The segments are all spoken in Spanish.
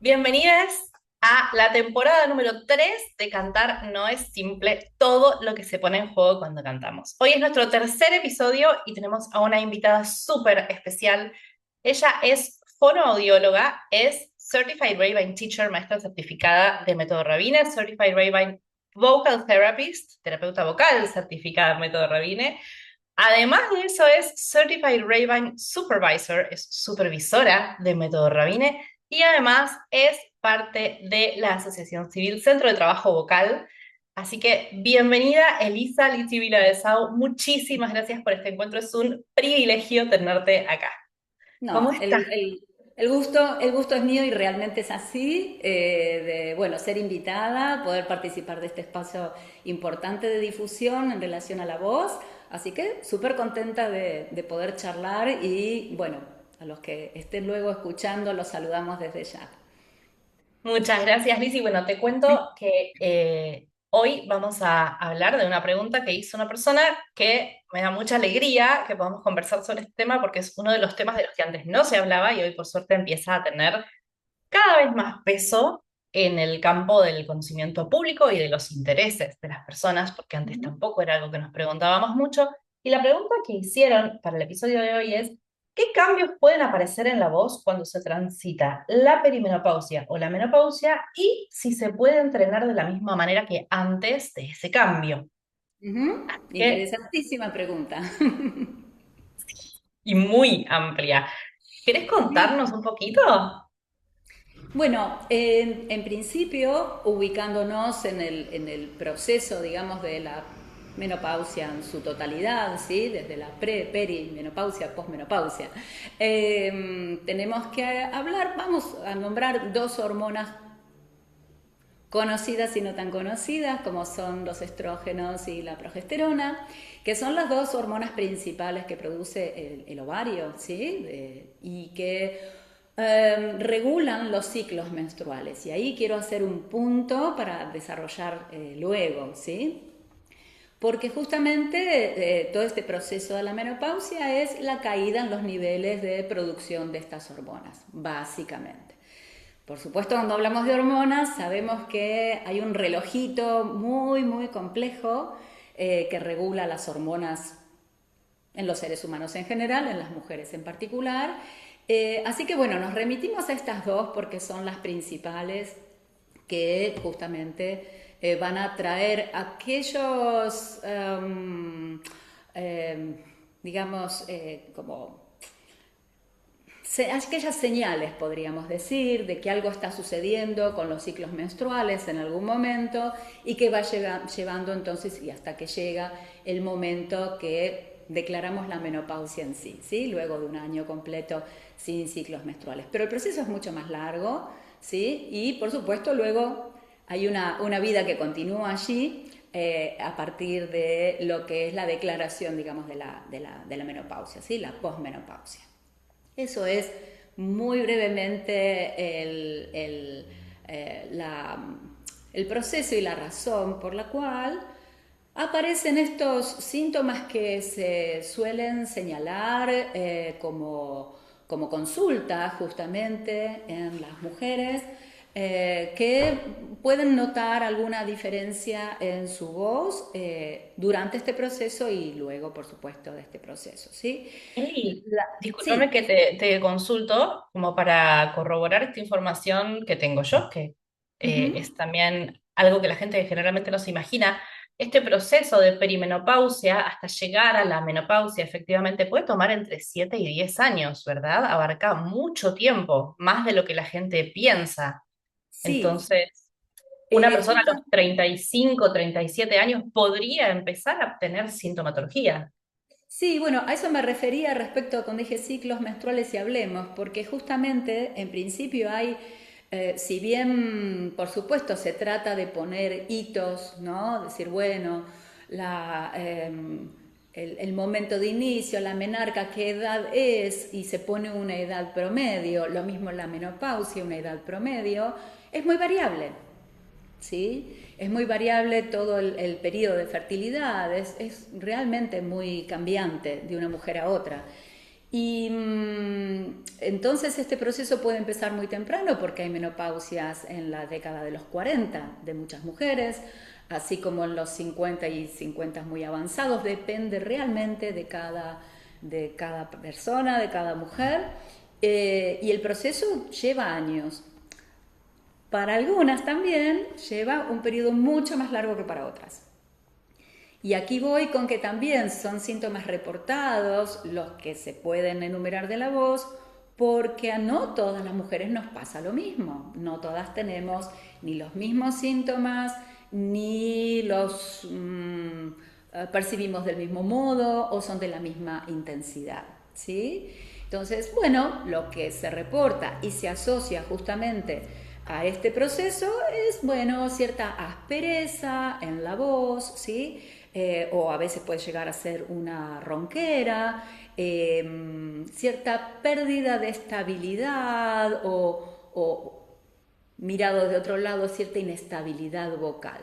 Bienvenidas a la temporada número 3 de Cantar no es simple, todo lo que se pone en juego cuando cantamos. Hoy es nuestro tercer episodio y tenemos a una invitada súper especial. Ella es fonoaudióloga, es Certified Ravine Teacher, maestra certificada de método Rabine, Certified Ravine Vocal Therapist, terapeuta vocal certificada de método Rabine. Además de eso es Certified Ravine Supervisor, es supervisora de método Rabine y además es parte de la Asociación Civil Centro de Trabajo Vocal. Así que bienvenida Elisa Lizzy Viladesau, muchísimas gracias por este encuentro, es un privilegio tenerte acá. ¿Cómo No, estás? el gusto es mío y realmente es así, bueno, ser invitada, poder participar de este espacio importante de difusión en relación a la voz, así que súper contenta de poder charlar y bueno, a los que estén luego escuchando los saludamos desde ya. Muchas gracias, Lizzy. Bueno, te cuento que hoy vamos a hablar de una pregunta que hizo una persona que me da mucha alegría que podamos conversar sobre este tema porque es uno de los temas de los que antes no se hablaba y hoy por suerte empieza a tener cada vez más peso en el campo del conocimiento público y de los intereses de las personas, porque antes tampoco era algo que nos preguntábamos mucho. Y la pregunta que hicieron para el episodio de hoy es, ¿qué cambios pueden aparecer en la voz cuando se transita la perimenopausia o la menopausia y si se puede entrenar de la misma manera que antes de ese cambio? Ujú. Que- Interesantísima pregunta. y muy amplia. ¿Querés Sí. contarnos un poquito? Bueno, en principio, ubicándonos en el proceso, digamos, de la menopausia en su totalidad, ¿sí? Desde la perimenopausia, posmenopausia, tenemos que hablar, vamos a nombrar dos hormonas conocidas y no tan conocidas, como son los estrógenos y la progesterona, que son las dos hormonas principales que produce el ovario, ¿sí? Y que regulan los ciclos menstruales. Y ahí quiero hacer un punto para desarrollar luego, ¿sí? Porque justamente todo este proceso de la menopausia es la caída en los niveles de producción de estas hormonas, básicamente. Por supuesto, cuando hablamos de hormonas, sabemos que hay un relojito muy, muy complejo que regula las hormonas en los seres humanos en general, en las mujeres en particular. Así que bueno, nos remitimos a estas dos porque son las principales que justamente van a traer aquellos, digamos, como aquellas señales, podríamos decir, de que algo está sucediendo con los ciclos menstruales en algún momento y que va llevando entonces y hasta que llega el momento que declaramos la menopausia en sí, ¿sí? Luego de un año completo sin ciclos menstruales. Pero el proceso es mucho más largo, ¿sí? Y por supuesto luego hay una vida que continúa allí a partir de lo que es la declaración, digamos, de la menopausia, ¿sí? La posmenopausia. Eso es muy brevemente el proceso y la razón por la cual aparecen estos síntomas que se suelen señalar como consulta justamente en las mujeres que pueden notar alguna diferencia en su voz durante este proceso y luego, por supuesto, de este proceso, ¿sí? Eli, discúlpame Sí. que te consulto como para corroborar esta información que tengo yo, que Ujú. es también algo que la gente generalmente no se imagina. Este proceso de perimenopausia hasta llegar a la menopausia efectivamente puede tomar entre 7 y 10 años, ¿verdad? Abarca mucho tiempo, más de lo que la gente piensa. Sí, Entonces, una persona a los justa- 35, 37 años podría empezar a tener sintomatología. sí, bueno, a eso me refería respecto a cuando dije ciclos menstruales y hablemos, porque justamente en principio hay, si bien por supuesto se trata de poner hitos, ¿no? Decir, bueno, la, el momento de inicio, la menarca, qué edad es, y se pone una edad promedio, lo mismo la menopausia, una edad promedio, es muy variable. ¿Sí? Es muy variable todo el periodo de fertilidad, es realmente muy cambiante de una mujer a otra. Y entonces este proceso puede empezar muy temprano porque hay menopausias en la década de los 40 de muchas mujeres, así como en los 50 y 50 muy avanzados, depende realmente de cada persona, de cada mujer, y el proceso lleva años. Para algunas también lleva un periodo mucho más largo que para otras. Y aquí voy con que también son síntomas reportados los que se pueden enumerar de la voz, porque a no todas las mujeres nos pasa lo mismo. No todas tenemos ni los mismos síntomas, ni los percibimos del mismo modo o son de la misma intensidad. ¿Sí? Entonces, bueno, lo que se reporta y se asocia justamente a este proceso es, bueno, cierta aspereza en la voz, ¿sí? O a veces puede llegar a ser una ronquera, cierta pérdida de estabilidad o mirado de otro lado, cierta inestabilidad vocal.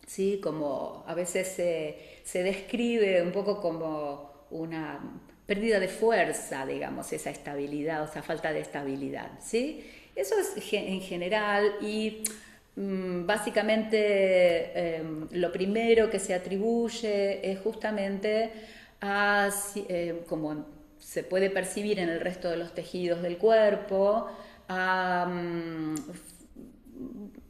¿Sí? Como a veces se describe un poco como una pérdida de fuerza, digamos, esa estabilidad o esa falta de estabilidad. ¿Sí? Eso es en general y básicamente lo primero que se atribuye es justamente a, como se puede percibir en el resto de los tejidos del cuerpo, a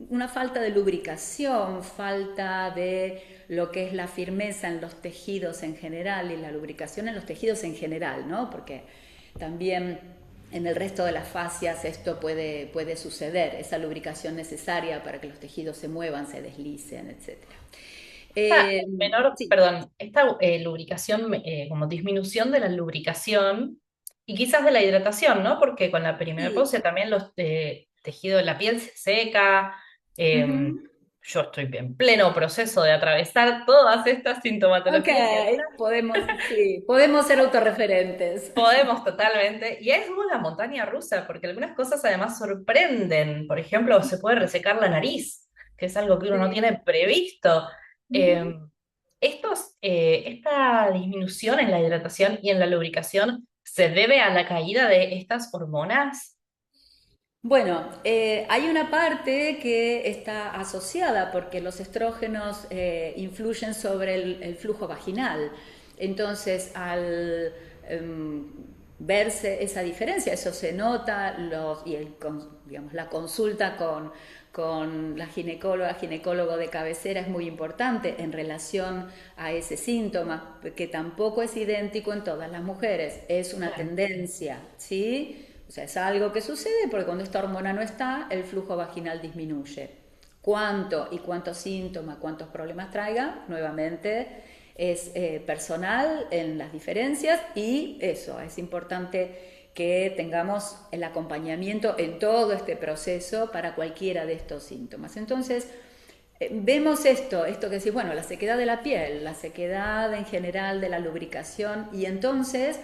una falta de lubricación, falta de lo que es la firmeza en los tejidos en general y la lubricación en los tejidos en general, ¿no? Porque también en el resto de las fascias esto puede suceder, esa lubricación necesaria para que los tejidos se muevan, se deslicen, etcétera. Sí. Perdón, esta lubricación, como disminución de la lubricación y quizás de la hidratación, ¿no? Porque con la Sí. perimenopausia también los tejidos de la piel se seca. eh, Ujú. yo estoy en pleno proceso de atravesar todas estas Ok, sintomatologías y podemos, sí, podemos ser autorreferentes. podemos totalmente. Y es una montaña rusa, porque algunas cosas además sorprenden. Por ejemplo, se puede resecar la nariz, que es algo que uno no Sí. tiene previsto. Ujú. Esta disminución en la hidratación y en la lubricación se debe a la caída de estas hormonas. Bueno, hay una parte que está asociada porque los estrógenos influyen sobre el flujo vaginal. Entonces, al verse esa diferencia, eso se nota, digamos, la consulta con la ginecóloga, ginecólogo de cabecera es muy importante en relación a ese síntoma, que tampoco es idéntico en todas las mujeres, es una Claro. tendencia, ¿sí? O sea, es algo que sucede porque cuando esta hormona no está, el flujo vaginal disminuye. Cuánto y cuántos síntomas, cuántos problemas traiga, nuevamente es personal en las diferencias y eso, es importante que tengamos el acompañamiento en todo este proceso para cualquiera de estos síntomas. Entonces, vemos esto que decís, bueno, la sequedad de la piel, la sequedad en general de la lubricación y entonces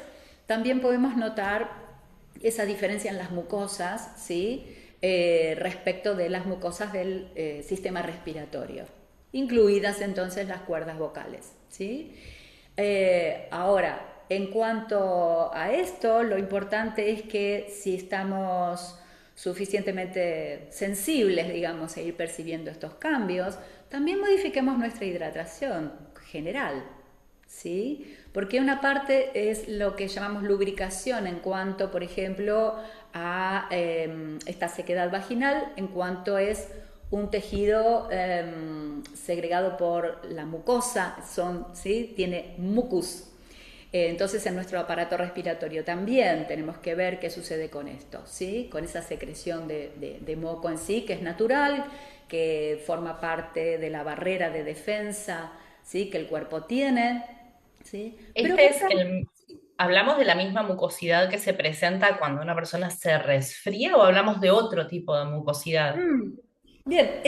también podemos notar esa diferencia en las mucosas, ¿sí? Respecto de las mucosas del sistema respiratorio, incluidas entonces las cuerdas vocales, ¿sí? Ahora, en cuanto a esto, lo importante es que si estamos suficientemente sensibles, digamos, a ir percibiendo estos cambios, también modifiquemos nuestra hidratación general, ¿sí? Porque una parte es lo que llamamos lubricación en cuanto, por ejemplo, a esta sequedad vaginal, en cuanto es un tejido segregado por la mucosa, ¿sí? Tiene mucus. Entonces en nuestro aparato respiratorio también tenemos que ver qué sucede con esto, ¿sí? Con esa secreción de moco en sí, que es natural, que forma parte de la barrera de defensa, ¿sí? Que el cuerpo tiene, ¿sí? Pero Este es ¿hablamos de la misma mucosidad que se presenta cuando una persona se resfría o hablamos de otro tipo de mucosidad? bien,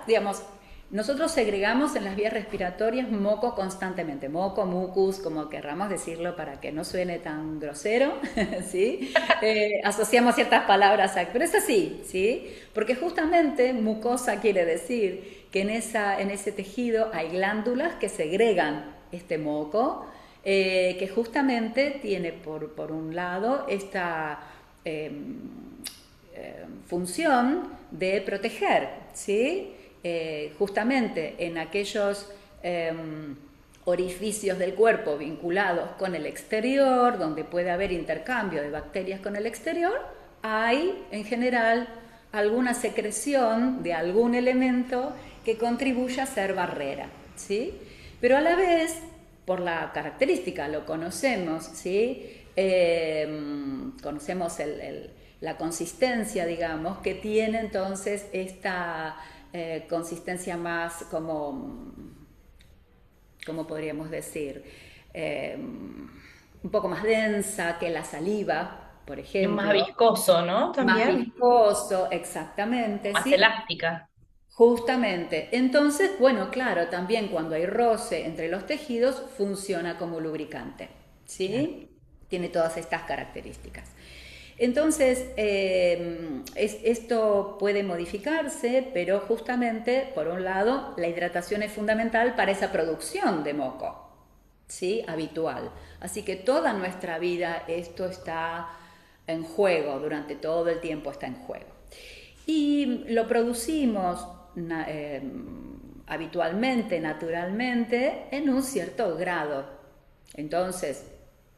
digamos, nosotros segregamos en las vías respiratorias moco constantemente, moco, mucus, como querramos decirlo para que no suene tan grosero, ¿sí? Asociamos ciertas palabras, pero es así, ¿sí? Porque justamente mucosa quiere decir que en ese tejido hay glándulas que segregan este moco, que justamente tiene por un lado función de proteger, ¿sí? Justamente en aquellos orificios del cuerpo vinculados con el exterior, donde puede haber intercambio de bacterias con el exterior, hay en general alguna secreción de algún elemento que contribuye a ser barrera, ¿sí? Pero a la vez, por la característica, lo conocemos, ¿sí? Conocemos la consistencia, digamos, que tiene entonces esta consistencia más como, ¿cómo podríamos decir? Un poco más densa que la saliva, por Es más ejemplo, viscoso, ¿no? más También, viscoso, exactamente, más ¿sí? elástica. Justamente. Entonces, bueno, claro, también cuando hay roce entre los tejidos funciona como lubricante, Claro. ¿sí? Tiene todas estas características. Entonces, esto puede modificarse, pero justamente, por un lado, la hidratación es fundamental para esa producción de moco, ¿sí? Habitual. Así que toda nuestra vida esto está en juego, durante todo el tiempo está en juego. Y lo producimos habitualmente, naturalmente, en un cierto grado. Entonces,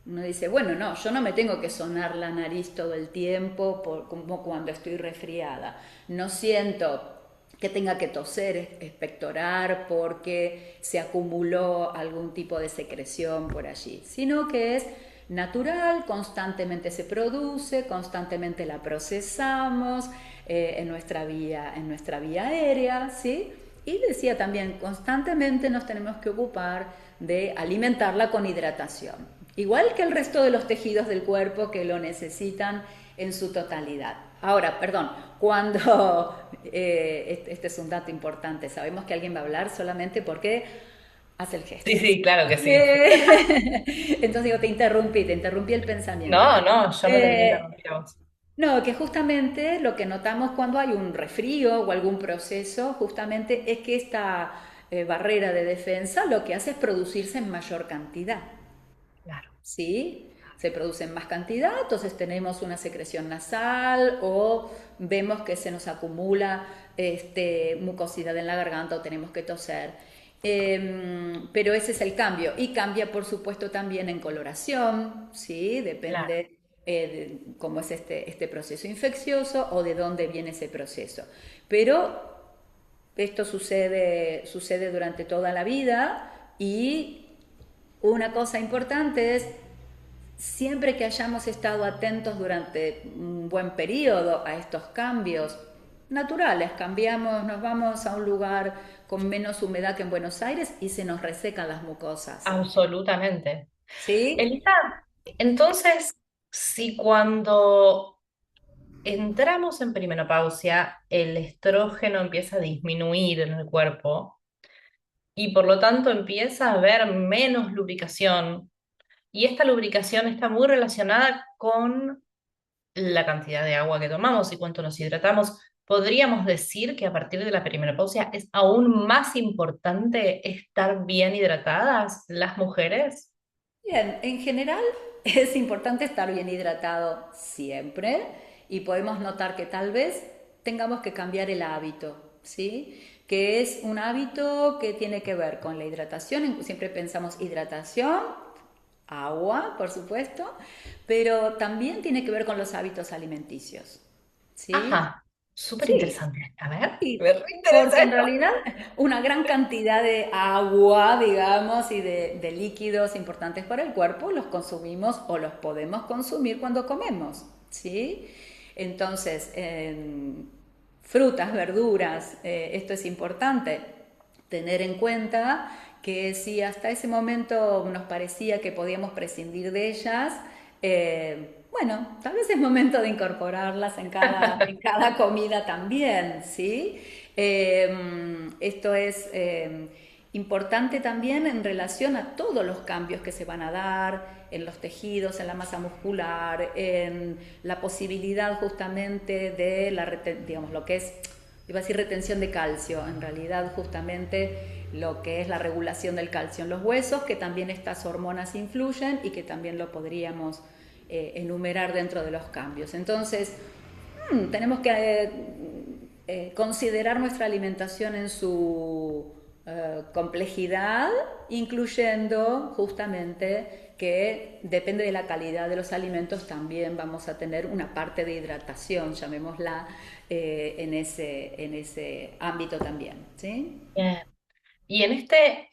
uno dice, bueno, no, yo no me tengo que sonar la nariz todo el tiempo como cuando estoy resfriada. No siento que tenga que toser, expectorar porque se acumuló algún tipo de secreción por allí, sino que es natural, constantemente se produce, constantemente la procesamos en nuestra vía aérea, ¿sí? Y decía también, constantemente nos tenemos que ocupar de alimentarla con hidratación, igual que el resto de los tejidos del cuerpo que lo necesitan en su totalidad. Ahora, perdón, cuando, este es un dato importante, sabemos que alguien va a hablar solamente porque hace el gesto. Sí, sí, claro que sí. Entonces digo, te interrumpí el pensamiento. No, no, yo no te quería Eh, interrumpir a vos. no, que justamente lo que notamos cuando hay un resfrío o algún proceso, justamente es que esta barrera de defensa lo que hace es producirse en mayor cantidad. Claro. ¿Sí? Se produce en más cantidad, entonces tenemos una secreción nasal o vemos que se nos acumula mucosidad en la garganta o tenemos que toser. Pero ese es el cambio y cambia por supuesto también en coloración, ¿sí? Claro. Depende de cómo es este proceso infeccioso o de dónde viene ese proceso. Pero esto sucede durante toda la vida y una cosa importante es siempre que hayamos estado atentos durante un buen periodo a estos cambios naturales, cambiamos, nos vamos a un lugar con menos humedad que en Buenos Aires y se nos resecan las mucosas. Absolutamente. ¿Sí? Elisa, entonces, si cuando entramos en perimenopausia, el estrógeno empieza a disminuir en el cuerpo y por lo tanto empieza a haber menos lubricación, y esta lubricación está muy relacionada con la cantidad de agua que tomamos y cuánto nos hidratamos. ¿Podríamos decir que a partir de la perimenopausia es aún más importante estar bien hidratadas las mujeres? Bien, en general es importante estar bien hidratado siempre y podemos notar que tal vez tengamos que cambiar el hábito, ¿sí? Que es un hábito que tiene que ver con la hidratación, siempre pensamos hidratación, agua, por supuesto, pero también tiene que ver con los hábitos alimenticios, ¿sí? Ajá, súper Sí, interesante. A ver, sí, me reinteresa porque en esto. realidad una gran cantidad de agua, digamos, y de líquidos importantes para el cuerpo los consumimos o los podemos consumir cuando comemos, ¿sí? Entonces, frutas, verduras, esto es importante tener en cuenta que si hasta ese momento nos parecía que podíamos prescindir de ellas, bueno, tal vez es momento de incorporarlas en cada comida también, ¿sí? Esto es importante también en relación a todos los cambios que se van a dar en los tejidos, en la masa muscular, en la posibilidad justamente de digamos, lo que es, iba a decir retención de calcio, en realidad justamente lo que es la regulación del calcio en los huesos, que también estas hormonas influyen y que también lo podríamos enumerar dentro de los cambios. Entonces, tenemos que considerar nuestra alimentación en su complejidad, incluyendo justamente que depende de la calidad de los alimentos, también vamos a tener una parte de hidratación, llamémosla, en ese ámbito también. ¿Sí? Bien. Y en este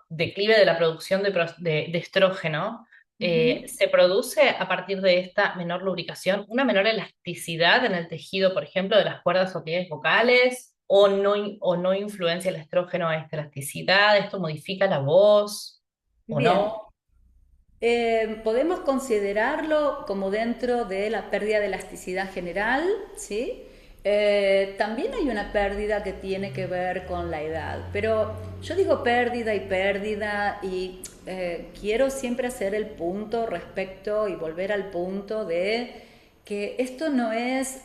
declive de la producción de estrógeno, Ujú. ¿se produce a partir de esta menor lubricación una menor elasticidad en el tejido, por ejemplo, de las cuerdas o pliegues vocales? ¿O no influencia el estrógeno a esta elasticidad? ¿Esto modifica la voz o no? Bien, podemos considerarlo como dentro de la pérdida de elasticidad general, ¿sí? También hay una pérdida que tiene que ver con la edad, pero yo digo pérdida y quiero siempre hacer el punto respecto y volver al punto de que esto no es,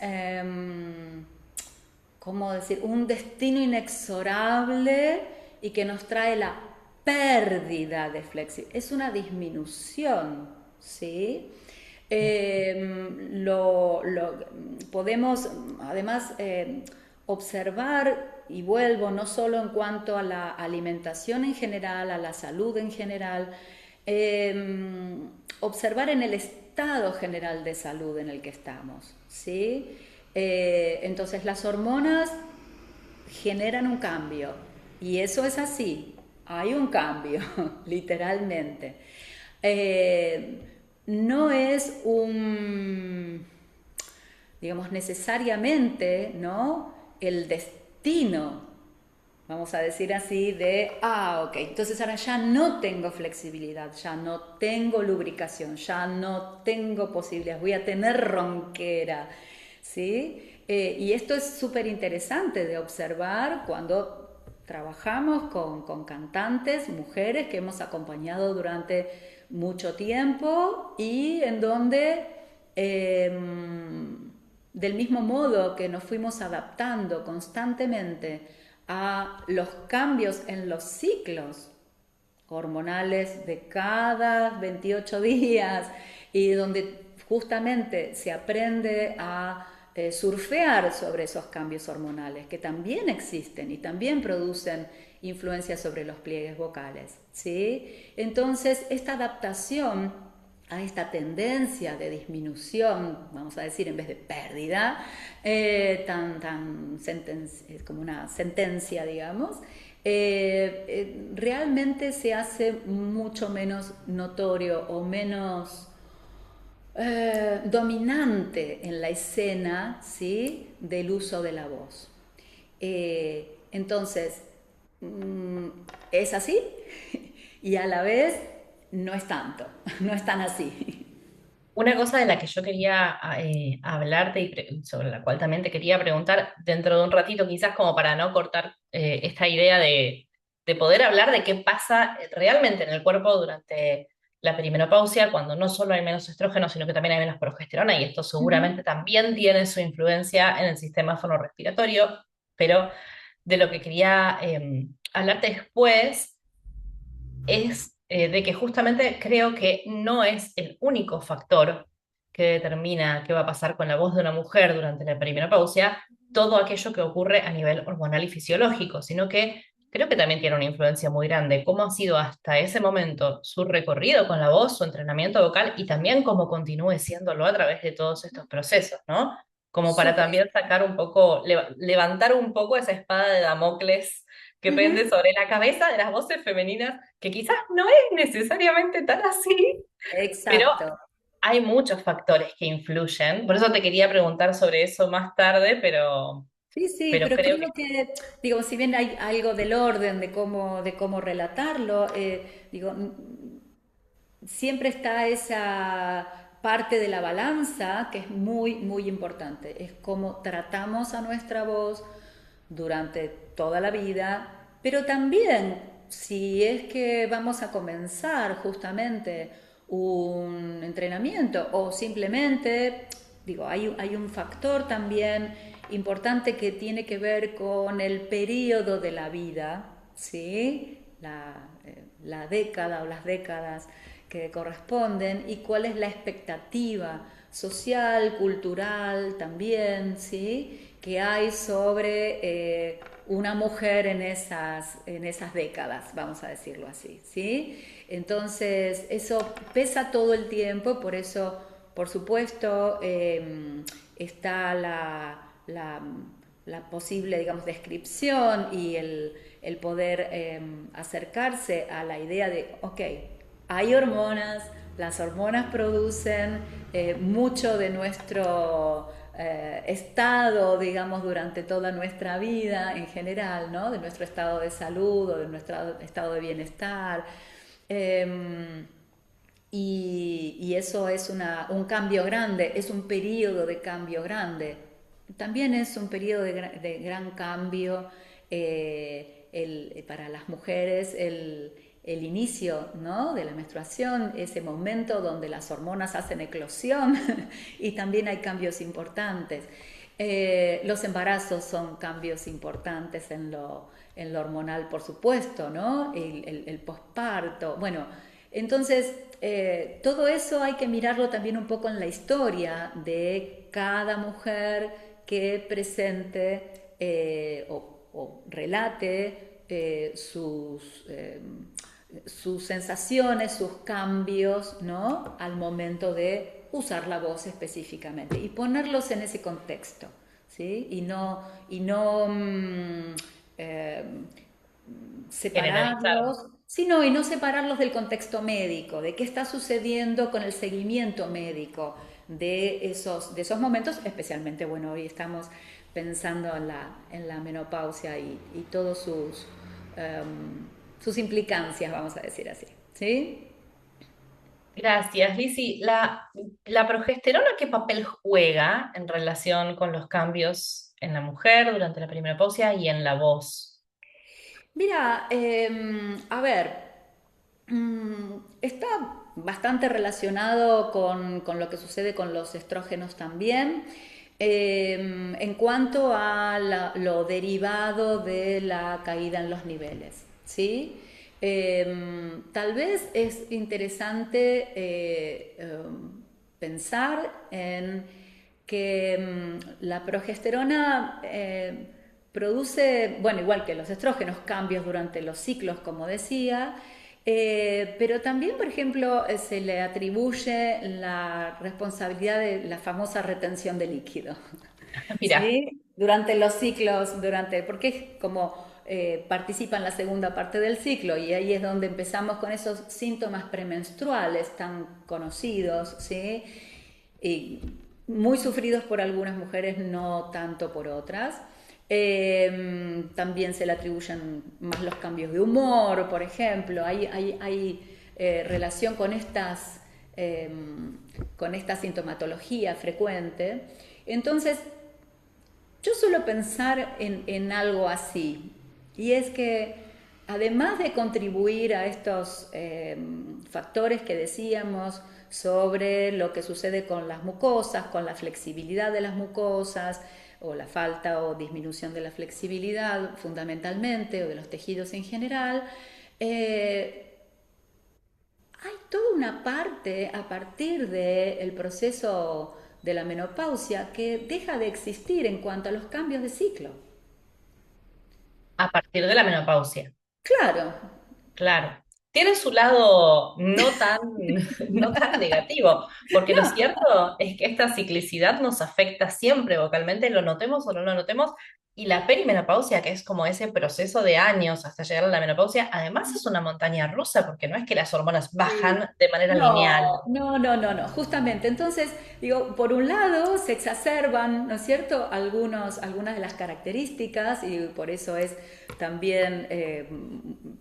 ¿cómo decir?, un destino inexorable y que nos trae la pérdida de flexibilidad, es una disminución, ¿sí? Lo podemos además observar, y vuelvo no solo en cuanto a la alimentación en general, a la salud en general, observar en el estado general de salud en el que estamos, ¿sí? Entonces las hormonas generan un cambio y eso es así, hay un cambio, literalmente. Eh, no es un, digamos, necesariamente, ¿no? El destino, vamos a decir así, de, ok, entonces ahora ya no tengo flexibilidad, ya no tengo lubricación, ya no tengo posibilidades, voy a tener ronquera, ¿sí? Y esto es súper interesante de observar cuando trabajamos con cantantes, mujeres que hemos acompañado durante mucho tiempo y en donde del mismo modo que nos fuimos adaptando constantemente a los cambios en los ciclos hormonales de cada 28 días y donde justamente se aprende a surfear sobre esos cambios hormonales que también existen y también producen influencia sobre los pliegues vocales, ¿sí? Entonces, esta adaptación a esta tendencia de disminución, vamos a decir, en vez de pérdida, como una sentencia, digamos, realmente se hace mucho menos notorio o menos dominante en la escena, ¿sí?, del uso de la voz. Entonces, mm, es así y a la vez no es tanto, no es tan así. Una cosa de la que yo quería hablarte y sobre la cual también te quería preguntar dentro de un ratito, quizás como para no cortar esta idea de poder hablar de qué pasa realmente en el cuerpo durante la perimenopausia, cuando no solo hay menos estrógeno, sino que también hay menos progesterona, y esto seguramente también tiene su influencia en el sistema fonorrespiratorio, pero de lo que quería hablarte después es de que justamente creo que no es el único factor que determina qué va a pasar con la voz de una mujer durante la perimenopausia, todo aquello que ocurre a nivel hormonal y fisiológico, sino que creo que también tiene una influencia muy grande cómo ha sido hasta ese momento su recorrido con la voz, su entrenamiento vocal y también cómo continúe siéndolo a través de todos estos procesos, ¿no? Como para Súper. también sacar un poco, levantar un poco esa espada de Damocles que pende Ujú. sobre la cabeza de las voces femeninas, que quizás no es necesariamente tan así, pero Exacto. hay muchos factores que influyen. Por eso te quería preguntar sobre eso más tarde, Sí, sí, pero pero creo que creo que, digo, si bien hay algo del orden de cómo relatarlo, digo, siempre está esa parte de la balanza que es muy, muy importante. Es cómo tratamos a nuestra voz durante toda la vida, pero también si es que vamos a comenzar justamente un entrenamiento o simplemente, digo, hay un factor también importante que tiene que ver con el periodo de la vida, ¿sí? La década o las décadas que corresponden y cuál es la expectativa social, cultural también, ¿sí? Que hay sobre una mujer en esas décadas, vamos a decirlo así, ¿sí? Entonces, eso pesa todo el tiempo, por eso, por supuesto, está la posible, digamos, descripción y el poder acercarse a la idea de, ok, hay hormonas, las hormonas producen mucho de nuestro estado, digamos, durante toda nuestra vida en general, ¿no? De nuestro estado de salud o de nuestro estado de bienestar. Eh, y eso es un cambio grande, es un periodo de cambio grande. También es un periodo de gran cambio para las mujeres, el inicio, ¿no? De la menstruación, ese momento donde las hormonas hacen eclosión y también hay cambios importantes. Los embarazos son cambios importantes en lo hormonal, por supuesto, ¿no? El posparto. Bueno, entonces, todo eso hay que mirarlo también un poco en la historia de cada mujer que presente o relate sus sensaciones, sus cambios, ¿no? Al momento de usar la voz específicamente y ponerlos en ese contexto, ¿sí? Y no eh, Generalizar. separarlos, sino y no separarlos del contexto médico, de qué está sucediendo con el seguimiento médico de esos momentos, especialmente, bueno, hoy estamos pensando en la menopausia y todos sus implicancias, vamos a decir así. ¿Sí? Gracias, Lizzy. ¿La progesterona qué papel juega en relación con los cambios en la mujer durante la perimenopausia y en la voz? Mira, a ver, está bastante relacionado con lo que sucede con los estrógenos también. En cuanto a lo derivado de la caída en los niveles, ¿sí? Tal vez es interesante pensar en que la progesterona produce, bueno, igual que los estrógenos, cambios durante los ciclos, como decía, pero también, por ejemplo, se le atribuye la responsabilidad de la famosa retención de líquido. Mira, ¿Sí? Durante los ciclos, porque es como participa en la segunda parte del ciclo y ahí es donde empezamos con esos síntomas premenstruales tan conocidos, ¿sí? Y muy sufridos por algunas mujeres, no tanto por otras. También se le atribuyen más los cambios de humor, por ejemplo. Hay relación eh, con esta sintomatología frecuente. Entonces, yo suelo pensar en algo así, y es que además de contribuir a estos factores que decíamos sobre lo que sucede con las mucosas, con la flexibilidad de las mucosas, o la falta o disminución de la flexibilidad fundamentalmente, o de los tejidos en general, eh, hay toda una parte a partir del proceso de la menopausia que deja de existir en cuanto a los cambios de ciclo. a partir de la menopausia. Claro, Claro. Tiene su lado no tan, no tan negativo, porque lo no, cierto es que esta ciclicidad nos afecta siempre vocalmente, lo notemos o no lo notemos, y la perimenopausia, que es como ese proceso de años hasta llegar a la menopausia, además es una montaña rusa, porque no es que las hormonas sí. bajan de manera lineal. No, justamente. Entonces, digo, por un lado se exacerban, ¿no es cierto?, algunas de las características y por eso es también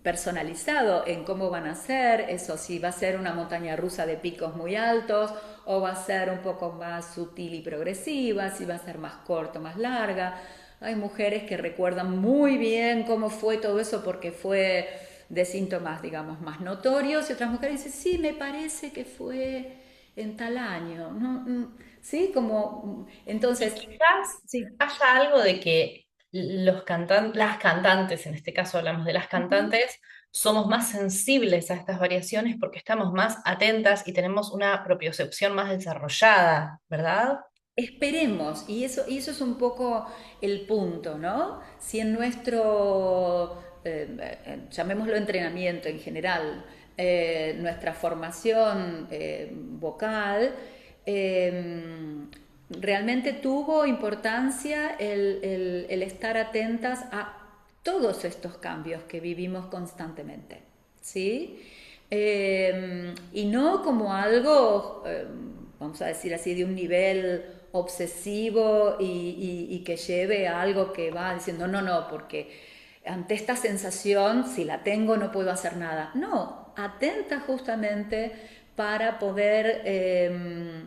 personalizado en cómo van a ser, eso si va a ser una montaña rusa de picos muy altos o va a ser un poco más sutil y progresiva, si va a ser más corto, más larga. Hay mujeres que recuerdan muy bien cómo fue todo eso porque fue de síntomas, digamos, más notorios y otras mujeres dicen, sí, me parece que fue en tal año, ¿no? Sí, como, Y entonces, quizás sí. haya algo de que las cantantes, en este caso hablamos de las cantantes, somos más sensibles a estas variaciones porque estamos más atentas y tenemos una propiocepción más desarrollada, ¿verdad? Esperemos, y eso es un poco el punto, ¿no? Si en nuestro, llamémoslo entrenamiento en general, nuestra formación vocal, realmente tuvo importancia el estar atentas a todos estos cambios que vivimos constantemente, ¿sí? Y no como algo, vamos a decir así, de un nivel obsesivo y que lleve a algo que va diciendo, no, no, porque ante esta sensación, si la tengo, no puedo hacer nada. No, atenta justamente para poder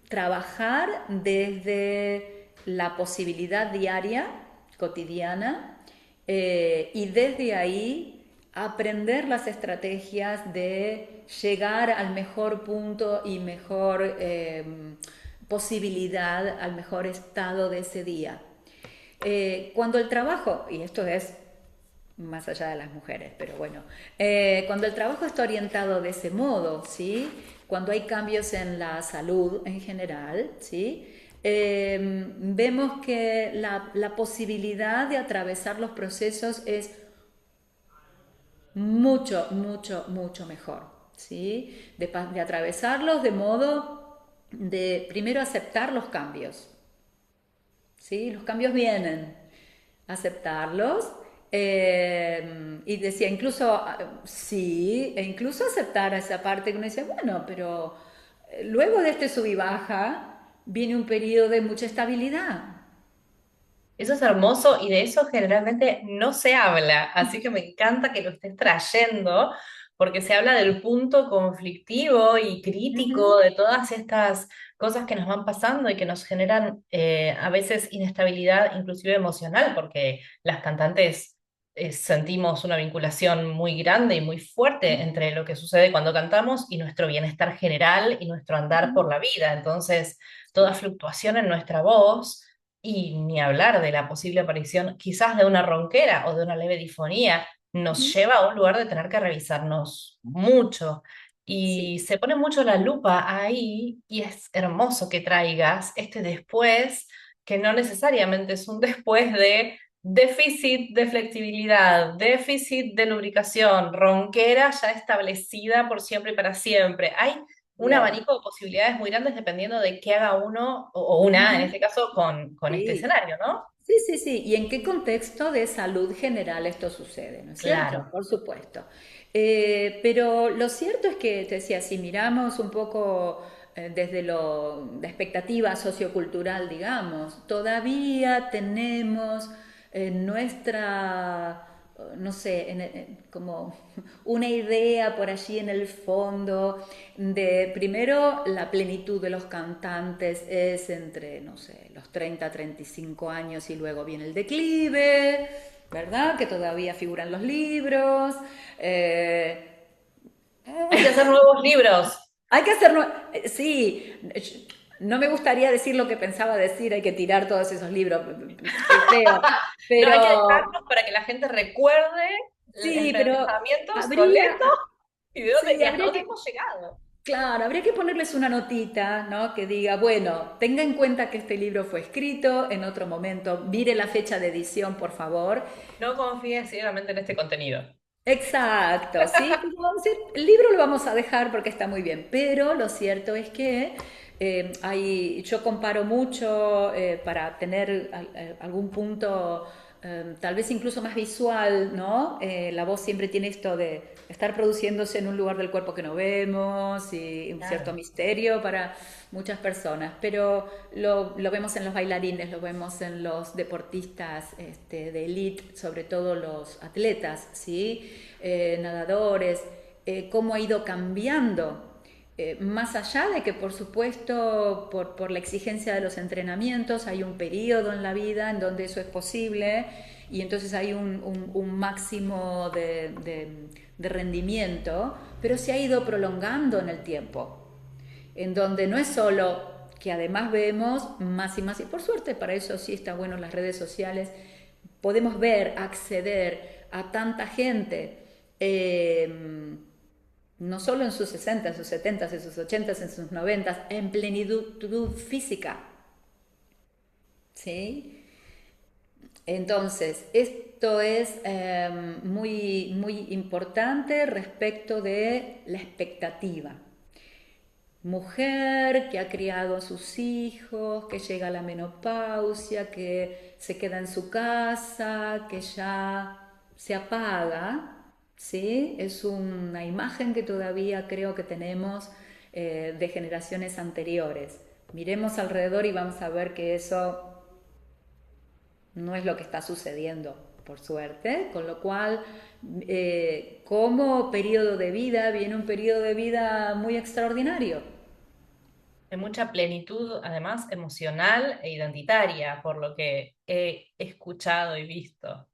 trabajar desde la posibilidad diaria, cotidiana, y desde ahí aprender las estrategias de llegar al mejor punto y mejor posibilidad, al mejor estado de ese día. Cuando el trabajo, y esto es más allá de las mujeres, pero bueno, cuando el trabajo está orientado de ese modo, ¿sí? Cuando hay cambios en la salud en general, ¿sí? Vemos que la posibilidad de atravesar los procesos es mucho, mucho, mucho mejor, ¿sí? De atravesarlos de modo de primero aceptar los cambios, ¿sí? Los cambios vienen, aceptarlos. Y decía, incluso, sí, e incluso aceptar esa parte que uno dice, bueno, pero luego de este sub y baja viene un periodo de mucha estabilidad. Eso es hermoso y de eso generalmente no se habla, así que me encanta que lo estés trayendo, porque se habla del punto conflictivo y crítico Ujú. de todas estas cosas que nos van pasando y que nos generan a veces inestabilidad, inclusive emocional, porque las cantantes sentimos una vinculación muy grande y muy fuerte entre lo que sucede cuando cantamos y nuestro bienestar general y nuestro andar por Ujú. la vida. Entonces, toda Sí. fluctuación en nuestra voz y ni hablar de la posible aparición quizás de una ronquera o de una leve disfonía, nos Ujú. lleva a un lugar de tener que revisarnos mucho. Sí. Y se pone mucho la lupa ahí y es hermoso que traigas este después, que no necesariamente es un después de déficit de flexibilidad, déficit de lubricación, ronquera ya establecida por siempre y para siempre. Hay un Bien. abanico de posibilidades muy grandes dependiendo de qué haga uno o una, en Ujú. este caso, con este Sí. escenario, ¿no? Sí, sí, sí. ¿Y en qué contexto de salud general esto sucede? ¿No es cierto? Claro. Por supuesto. Pero lo cierto es que, te decía, si miramos un poco desde la expectativa sociocultural, digamos, todavía tenemos nuestra, no sé, como una idea por allí en el fondo de, primero, la plenitud de los cantantes es entre, no sé, los 30 35 años y luego viene el declive, ¿verdad? Que todavía figuran los libros. Eh, Hay que hacer nuevos libros. hay que hacer, sí, no me gustaría decir lo que pensaba decir, hay que tirar todos esos libros, qué feo, No, hay que pero dejarlos para que la gente recuerde el sí, pero pensamiento solemne habría, y de dónde sí, y hasta habría dónde que, hemos llegado. claro, habría que ponerles una notita, ¿no? Que diga, bueno, tenga en cuenta que este libro fue escrito en otro momento, mire la fecha de edición, por favor. No confíes ciegamente en este contenido. Exacto, sí, como decir, el libro lo vamos a dejar porque está muy bien, pero lo cierto es que yo comparo mucho para tener algún punto tal vez incluso más visual, ¿no? La voz siempre tiene esto de estar produciéndose en un lugar del cuerpo que no vemos y un cierto Claro. misterio para muchas personas, pero lo vemos en los bailarines, lo vemos en los deportistas de élite, sobre todo los atletas, ¿sí? Nadadores, cómo ha ido cambiando. Más allá de que, por supuesto, por la exigencia de los entrenamientos, hay un periodo en la vida en donde eso es posible y entonces hay un máximo de rendimiento, pero se ha ido prolongando en el tiempo en donde no es solo que además vemos más y más, y por suerte para eso sí está bueno las redes sociales, podemos ver, acceder a tanta gente, no solo en sus 60, en sus 70, en sus 80, en sus 90, en plenitud física, ¿sí? Entonces, esto es muy, muy importante respecto de la expectativa. Mujer que ha criado a sus hijos, que llega a la menopausia, que se queda en su casa, que ya se apaga, ¿sí? Es una imagen que todavía creo que tenemos de generaciones anteriores. Miremos alrededor y vamos a ver que eso no es lo que está sucediendo, por suerte, con lo cual, como periodo de vida, viene un periodo de vida muy extraordinario. De mucha plenitud, además emocional e identitaria, por lo que he escuchado y visto.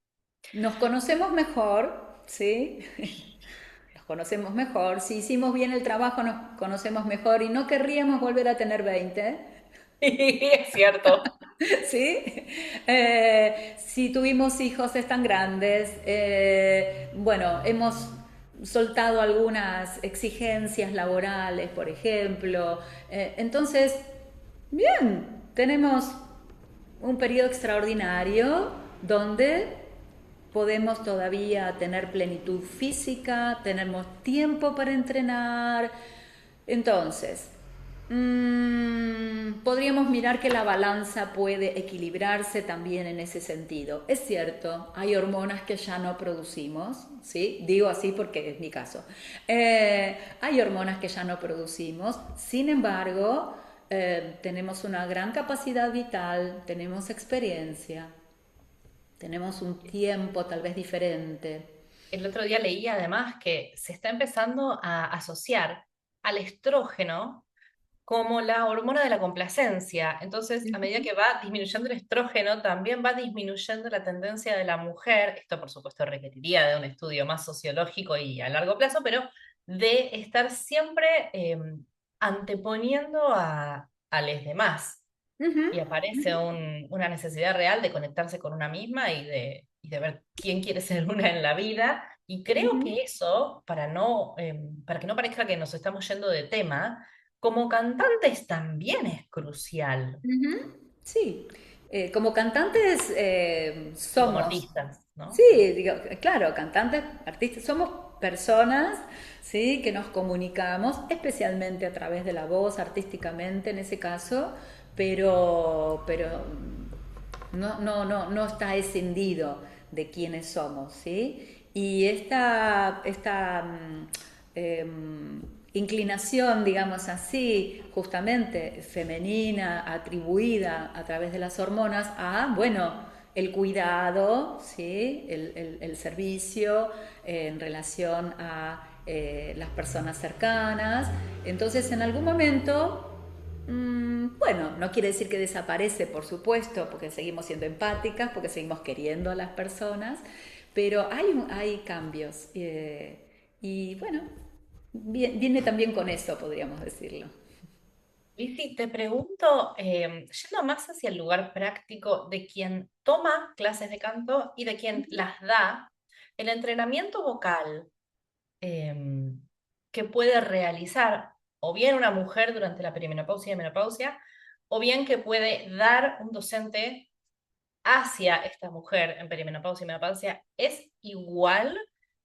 Nos conocemos mejor, ¿sí? Nos conocemos mejor. Si hicimos bien el trabajo, nos conocemos mejor y no querríamos volver a tener 20. Es cierto. ¿Sí? Si tuvimos hijos, están grandes. Bueno, hemos soltado algunas exigencias laborales, por ejemplo. Entonces, bien, tenemos un periodo extraordinario donde podemos todavía tener plenitud física, tenemos tiempo para entrenar. Entonces, podríamos mirar que la balanza puede equilibrarse también en ese sentido. Es cierto, hay hormonas que ya no producimos, ¿sí? Digo así porque es mi caso. Hay hormonas que ya no producimos, sin embargo, tenemos una gran capacidad vital, tenemos experiencia, tenemos un tiempo tal vez diferente. El otro día leí además que se está empezando a asociar al estrógeno como la hormona de la complacencia. Entonces, a medida que va disminuyendo el estrógeno, también va disminuyendo la tendencia de la mujer, esto por supuesto requeriría de un estudio más sociológico y a largo plazo, pero de estar siempre anteponiendo a los demás. Ujú, Y aparece una necesidad real de conectarse con una misma y de ver quién quiere ser una en la vida. Y creo ujú, que eso, para que no parezca que nos estamos yendo de tema, como cantantes también es crucial, ujú. Sí, como cantantes y como somos, artistas, ¿no? sí, digo, claro, cantantes, artistas, somos personas, sí, que nos comunicamos, especialmente a través de la voz, artísticamente en ese caso, pero no está escindido de quiénes somos, ¿sí? Y inclinación, digamos así, justamente femenina, atribuida a través de las hormonas a, bueno, el cuidado, ¿sí? El servicio en relación a las personas cercanas. Entonces, en algún momento bueno, no quiere decir que desaparece, por supuesto, porque seguimos siendo empáticas, porque seguimos queriendo a las personas, pero hay cambios. Y bueno, viene también con eso, podríamos decirlo. Lizzy, te pregunto, yendo más hacia el lugar práctico de quien toma clases de canto y de quien las da, el entrenamiento vocal em, que puede realizar o bien una mujer durante la perimenopausia y menopausia, o bien que puede dar un docente hacia esta mujer en perimenopausia y menopausia, es igual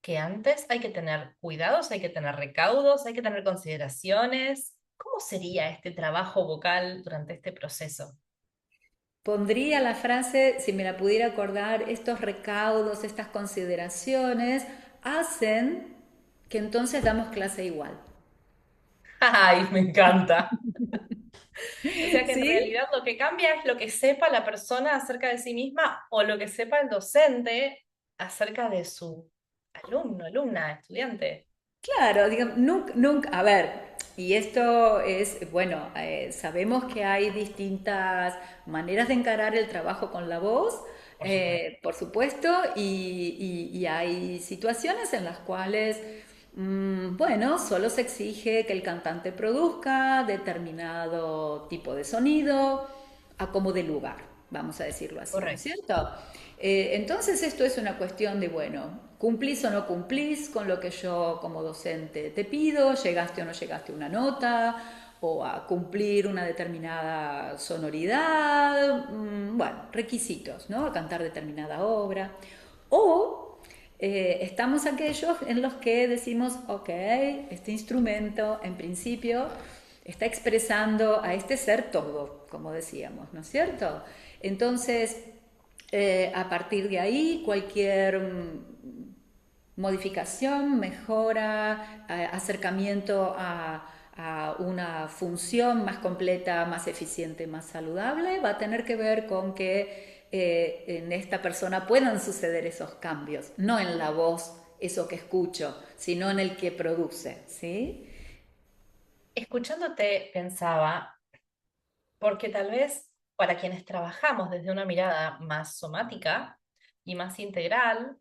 que antes. Hay que tener cuidados, hay que tener recaudos, hay que tener consideraciones. ¿Cómo sería este trabajo vocal durante este proceso? Pondría la frase, si me la pudiera acordar, estos recaudos, estas consideraciones hacen que entonces damos clase igual. ¡Ay, me encanta! O sea que en ¿Sí? realidad lo que cambia es lo que sepa la persona acerca de sí misma o lo que sepa el docente acerca de su alumno, alumna, estudiante. Claro, digamos, nunca, nunca, a ver, y esto es, bueno, sabemos que hay distintas maneras de encarar el trabajo con la voz, Por supuesto. por supuesto, y hay situaciones en las cuales, bueno, solo se exige que el cantante produzca determinado tipo de sonido a como de lugar. vamos a decirlo así, ¿no es Correcto. cierto? Entonces esto es una cuestión de, bueno, cumplís o no cumplís con lo que yo como docente te pido, llegaste o no llegaste a una nota, o a cumplir una determinada sonoridad, bueno, requisitos, ¿no? A cantar determinada obra. O estamos aquellos en los que decimos, ok, este instrumento en principio está expresando a este ser todo, como decíamos, ¿no es cierto? Entonces, a partir de ahí, cualquier modificación, mejora, acercamiento a una función más completa, más eficiente, más saludable, va a tener que ver con que en esta persona puedan suceder esos cambios, no en la voz, eso que escucho, sino en el que produce, ¿sí? Escuchándote pensaba, porque tal vez para quienes trabajamos desde una mirada más somática y más integral,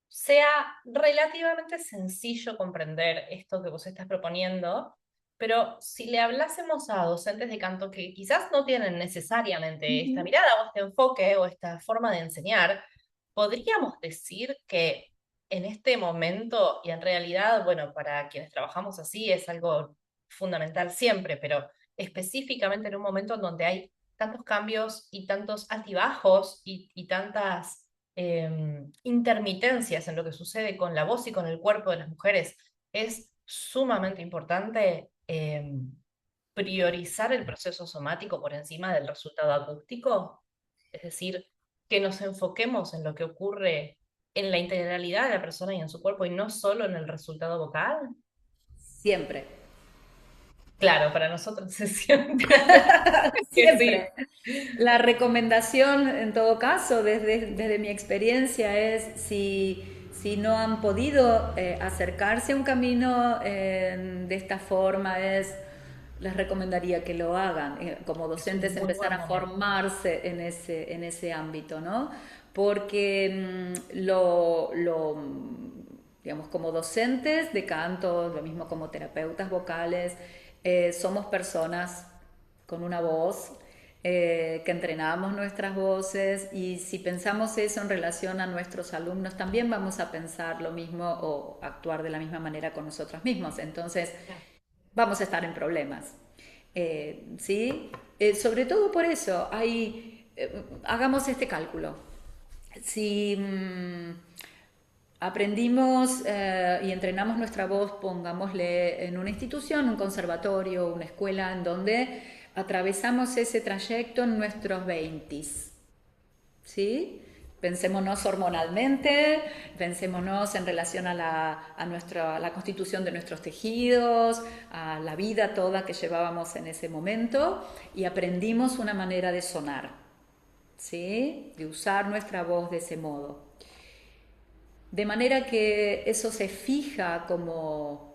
sea relativamente sencillo comprender esto que vos estás proponiendo, pero si le hablásemos a docentes de canto que quizás no tienen necesariamente esta Ujú. mirada o este enfoque o esta forma de enseñar, podríamos decir que en este momento, y en realidad, bueno, para quienes trabajamos así es algo fundamental siempre, pero específicamente en un momento en donde hay tantos cambios y tantos altibajos y tantas intermitencias en lo que sucede con la voz y con el cuerpo de las mujeres, es sumamente importante priorizar el proceso somático por encima del resultado acústico. Es decir, que nos enfoquemos en lo que ocurre en la integralidad de la persona y en su cuerpo y no solo en el resultado vocal. Siempre. Claro, para nosotros es siempre que sí. Siempre. La recomendación, en todo caso, desde mi experiencia, es si no han podido acercarse a un camino de esta forma, les recomendaría que lo hagan. Como Es un docentes, muy empezar buen a momento. formarse en ese ámbito, ¿no? Porque digamos, como docentes de canto, lo mismo como terapeutas vocales, somos personas con una voz, que entrenamos nuestras voces y si pensamos eso en relación a nuestros alumnos, también vamos a pensar lo mismo o actuar de la misma manera con nosotros mismos. Entonces, vamos a estar en problemas. ¿Sí? Sobre todo por eso, hagamos este cálculo. Si aprendimos y entrenamos nuestra voz, pongámosle en una institución, un conservatorio, una escuela, en donde atravesamos ese trayecto en nuestros 20s, ¿sí? Pensémonos hormonalmente, pensémonos en relación a la constitución de nuestros tejidos, a la vida toda que llevábamos en ese momento y aprendimos una manera de sonar, ¿sí? De usar nuestra voz de ese modo. De manera que eso se fija como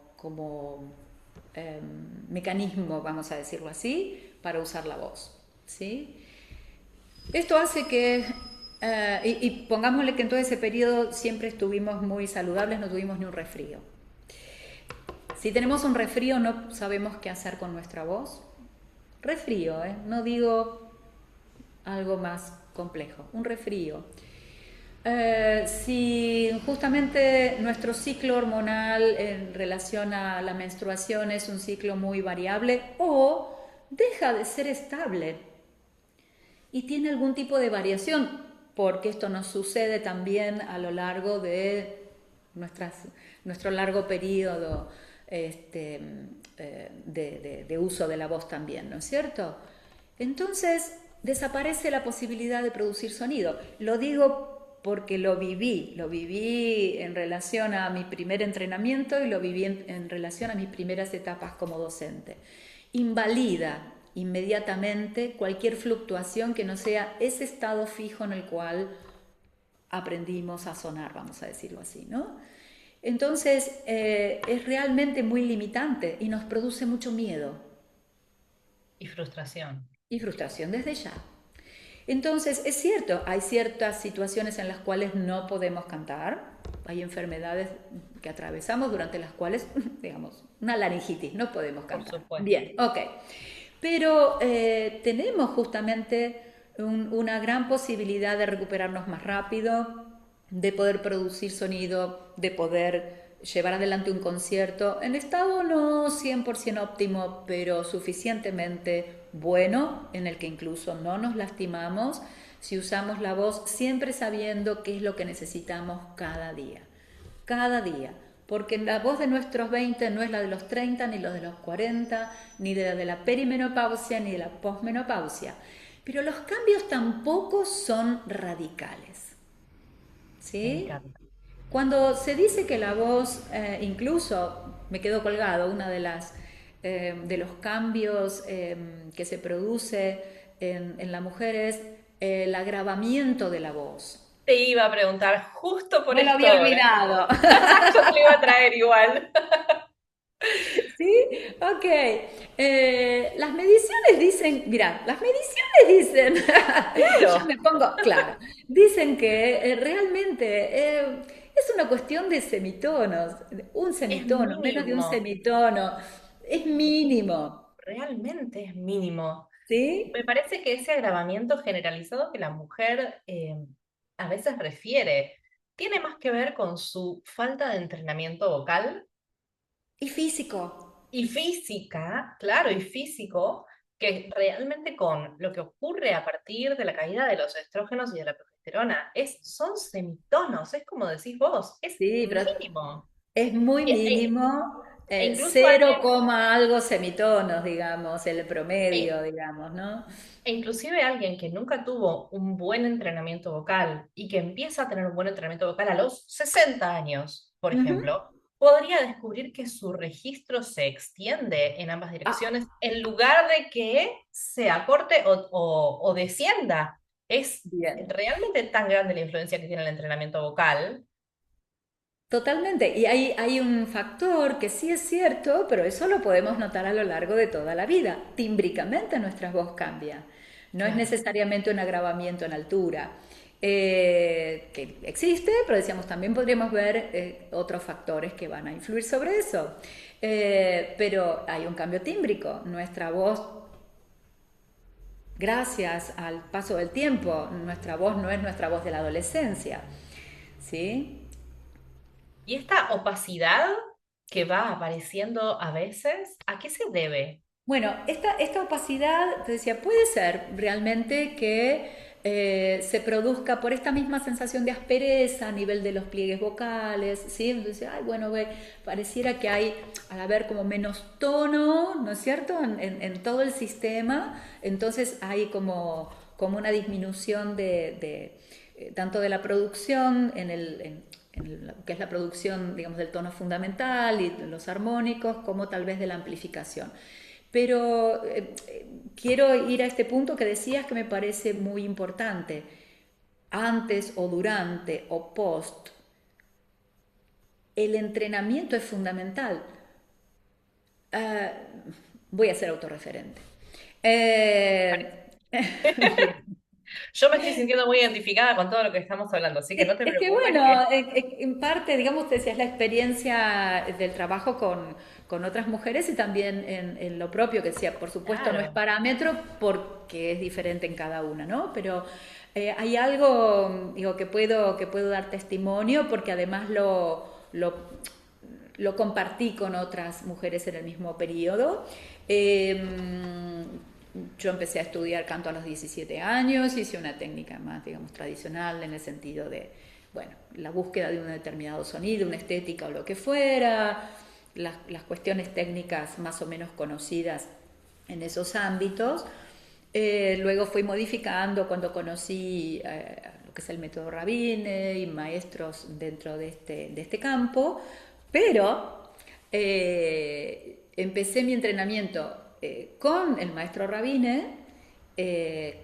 mecanismo, vamos a decirlo así, para usar la voz, ¿sí? Esto hace que, y pongámosle que en todo ese periodo siempre estuvimos muy saludables, no tuvimos ni un resfrío. Si tenemos un resfrío no sabemos qué hacer con nuestra voz. Resfrío, ¿eh? No digo algo más complejo, un resfrío. Si justamente nuestro ciclo hormonal en relación a la menstruación es un ciclo muy variable o deja de ser estable y tiene algún tipo de variación, porque esto nos sucede también a lo largo de nuestro largo periodo de uso de la voz también, ¿no es cierto? Entonces desaparece la posibilidad de producir sonido. Lo digo porque lo viví en relación a mi primer entrenamiento y lo viví en relación a mis primeras etapas como docente. Invalida inmediatamente cualquier fluctuación que no sea ese estado fijo en el cual aprendimos a sonar, vamos a decirlo así, ¿no? Entonces es realmente muy limitante y nos produce mucho miedo Y frustración. y frustración desde ya. Entonces, es cierto, hay ciertas situaciones en las cuales no podemos cantar, hay enfermedades que atravesamos durante las cuales, digamos, una laringitis, no podemos Por cantar. supuesto. Bien, ok. Pero tenemos justamente una gran posibilidad de recuperarnos más rápido, de poder producir sonido, de poder llevar adelante un concierto en estado no 100% óptimo, pero suficientemente bueno, en el que incluso no nos lastimamos si usamos la voz siempre sabiendo qué es lo que necesitamos cada día. Porque la voz de nuestros 20 no es la de los 30, ni la de los 40, ni la de la perimenopausia, ni de la posmenopausia. Pero los cambios tampoco son radicales. Me ¿Sí? encanta. Cuando se dice que la voz, incluso me quedo colgado, una de los cambios que se produce en la mujer es el agravamiento de la voz. Te iba a preguntar justo por Me lo esto había ahora. olvidado. Yo te lo iba a traer igual. ¿Sí? Ok. Las mediciones dicen, mira, las mediciones dicen, ya Claro, me pongo, claro, dicen que realmente es una cuestión de semitonos, un es semitono, menos de un mínimo. semitono, es mínimo, Realmente es mínimo. ¿sí? Me parece que ese agravamiento generalizado que la mujer a veces refiere tiene más que ver con su falta de entrenamiento vocal Y físico. y física, claro, y físico, que realmente con lo que ocurre a partir de la caída de los estrógenos y de la progesterona. Son semitonos, es como decís vos, es Sí, pero mínimo. es muy Y- e, mínimo, e incluso 0, alguien, algo semitonos, digamos, el e promedio, digamos, ¿no? E inclusive alguien que nunca tuvo un buen entrenamiento vocal y que empieza a tener un buen entrenamiento vocal a los 60 años, por Ujú. ejemplo, podría descubrir que su registro se extiende en ambas direcciones Ah, en lugar de que se acorte o descienda. Es bien. realmente tan grande la influencia que tiene el entrenamiento vocal. Totalmente. Y hay un factor que sí es cierto, pero eso lo podemos notar a lo largo de toda la vida. Tímbricamente nuestra voz cambia. No es Claro. necesariamente un agravamiento en altura. Que existe, pero decíamos, también podríamos ver otros factores que van a influir sobre eso. Pero hay un cambio tímbrico. Nuestra voz, gracias al paso del tiempo, nuestra voz no es nuestra voz de la adolescencia. ¿Sí? Y esta opacidad que va apareciendo a veces, ¿a qué se debe? Bueno, esta opacidad, te decía, puede ser realmente que se produzca por esta misma sensación de aspereza a nivel de los pliegues vocales, ¿sí? Entonces, ay, bueno, ve, pareciera que hay, al haber como menos tono, ¿no es cierto?, en todo el sistema, entonces hay como una disminución tanto de la producción en lo que es la producción, digamos, del tono fundamental y de los armónicos, como tal vez de la amplificación. Pero quiero ir a este punto que decías que me parece muy importante. Antes o durante o post, el entrenamiento es fundamental. Uh, Voy a ser autorreferente. Eh, Yo me estoy sintiendo muy identificada con todo lo que estamos hablando, así que no te Es que preocupes bueno, que... en parte, digamos, te decías la experiencia del trabajo con otras mujeres y también en lo propio, que decía, por supuesto no es Claro. parámetro porque es diferente en cada una, ¿no? Pero hay algo, digo, que puedo dar testimonio porque además lo compartí con otras mujeres en el mismo periodo. Yo empecé a estudiar canto a los 17 años, hice una técnica más, digamos, tradicional en el sentido de, bueno, la búsqueda de un determinado sonido, una estética o lo que fuera, las cuestiones técnicas más o menos conocidas en esos ámbitos. Luego fui modificando cuando conocí lo que es el método Rabine y maestros dentro de este campo, pero empecé mi entrenamiento con el maestro Rabine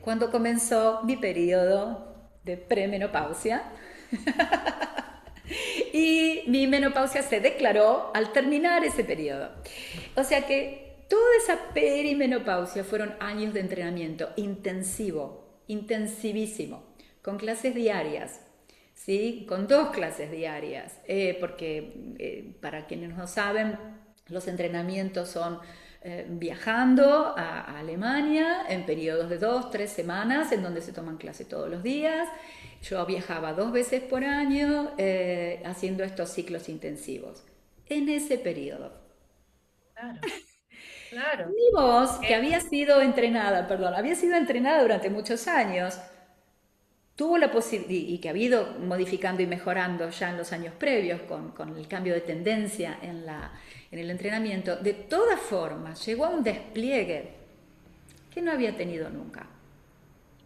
cuando comenzó mi periodo de premenopausia. Y mi menopausia se declaró al terminar ese periodo. O sea que toda esa perimenopausia fueron años de entrenamiento intensivo, intensivísimo, con clases diarias, ¿sí? Con 2 clases diarias, porque para quienes no saben, los entrenamientos son viajando a Alemania en periodos de 2, 3 semanas en donde se toman clase todos los días. Yo viajaba 2 veces por año haciendo estos ciclos intensivos. En ese periodo. Claro, claro. Mi voz, que Eh, había sido entrenada, perdón, había sido entrenada durante muchos años, tuvo la posibilidad, y que ha ido modificando y mejorando ya en los años previos con el cambio de tendencia en el entrenamiento, de todas formas llegó a un despliegue que no había tenido nunca.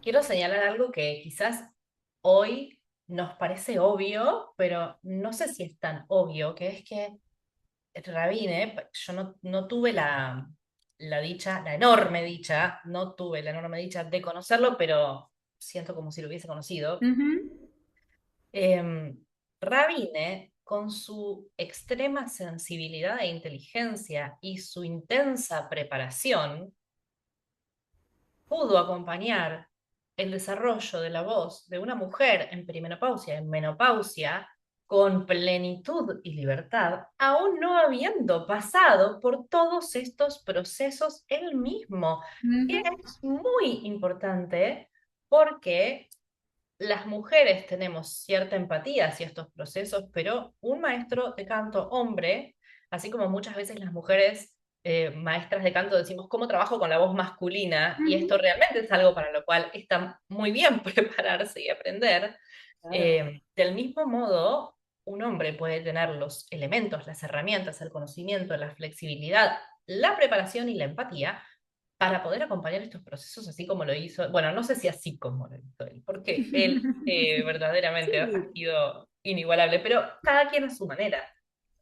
Quiero señalar algo que quizás hoy nos parece obvio, pero no sé si es tan obvio, que es que Rabine, yo no tuve la dicha, la enorme dicha, no tuve la enorme dicha de conocerlo, pero siento como si lo hubiese conocido. Ujú, Rabine, con su extrema sensibilidad e inteligencia y su intensa preparación, pudo acompañar el desarrollo de la voz de una mujer en perimenopausia, en menopausia, con plenitud y libertad, aún no habiendo pasado por todos estos procesos él mismo, que ujú, es muy importante porque las mujeres tenemos cierta empatía hacia estos procesos, pero un maestro de canto hombre, así como muchas veces las mujeres maestras de canto decimos, ¿cómo trabajo con la voz masculina? Y esto ujú. realmente es algo para lo cual está muy bien prepararse y aprender. Claro. Del mismo modo, un hombre puede tener los elementos, las herramientas, el conocimiento, la flexibilidad, la preparación y la empatía para poder acompañar estos procesos así como lo hizo, bueno, no sé si así como lo hizo él, porque él verdaderamente ha Sí. sido inigualable, pero cada quien a su manera.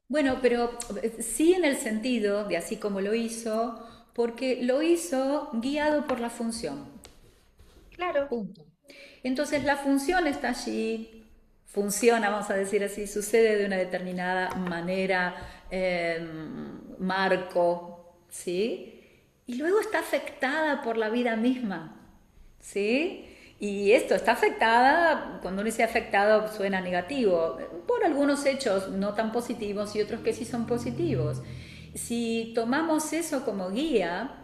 Bueno, pero sí en el sentido de así como lo hizo, porque lo hizo guiado por la función. Claro, Punto. Entonces la función está allí, funciona, vamos a decir así, sucede de una determinada manera, marco, ¿sí? Y luego está afectada por la vida misma, ¿sí? Y esto está afectada, cuando uno dice afectado suena negativo, por algunos hechos no tan positivos y otros que sí son positivos. Si tomamos eso como guía,